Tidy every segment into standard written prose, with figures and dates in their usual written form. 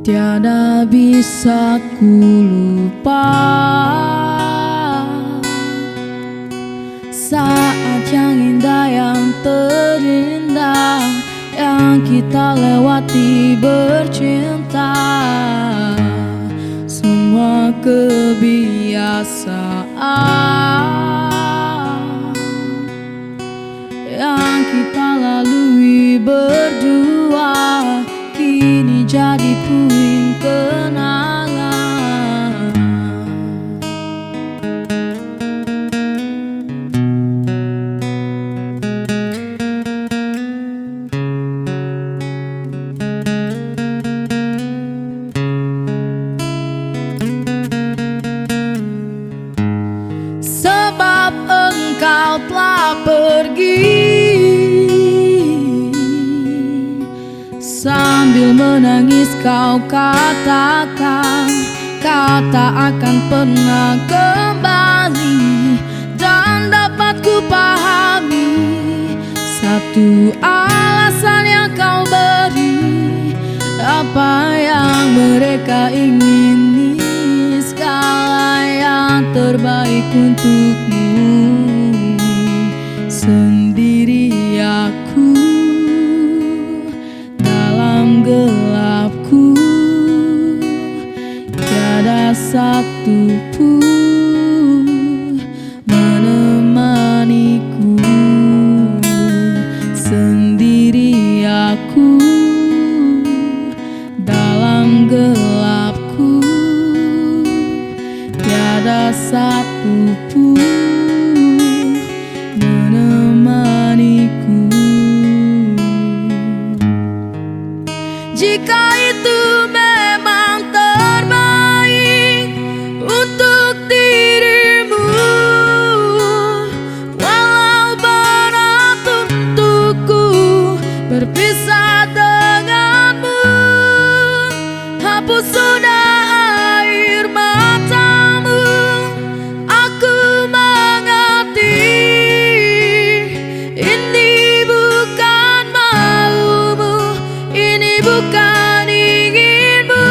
Tiada bisa ku lupa saat yang indah, yang terindah yang kita lewati bercinta. Semua kebiasaan yang kita lalui berdua kini jadi puing kenangan. Sebab engkau telah pergi, sambil menangis kau katakan kau tak akan pernah kembali. Dan dapat ku pahami satu alasan yang kau beri, apa yang mereka ingini, segala yang terbaik untukmu. Sendiri aku dalam gelapku, tiada satu pun menemaniku. Sendiri aku dalam gelapku, tiada satu pun menemaniku. Jika itu memang terbaik untuk dirimu, walau berat untukku berpisah denganmu, hapus sudah air matamu. Aku mengerti ini bukan maumu, ini bukan inginmu.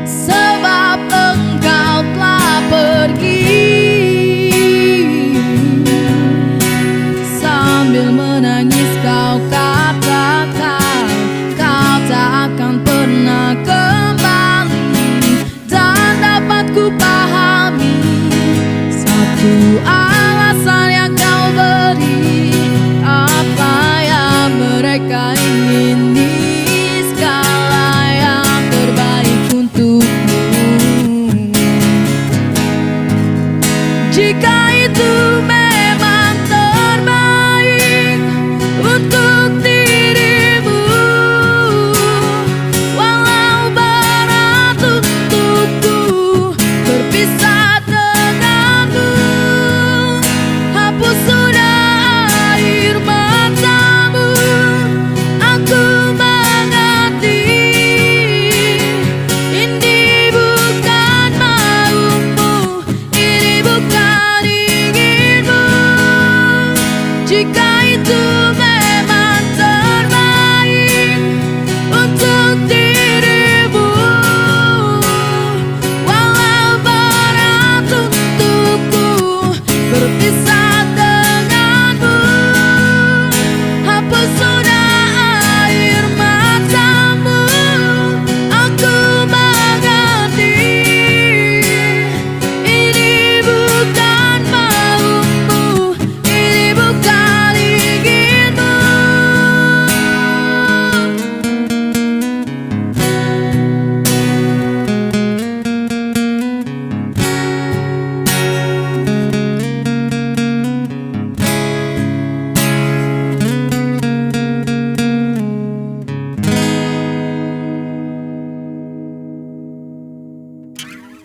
Sebab engkau telah pergi, sambil menangis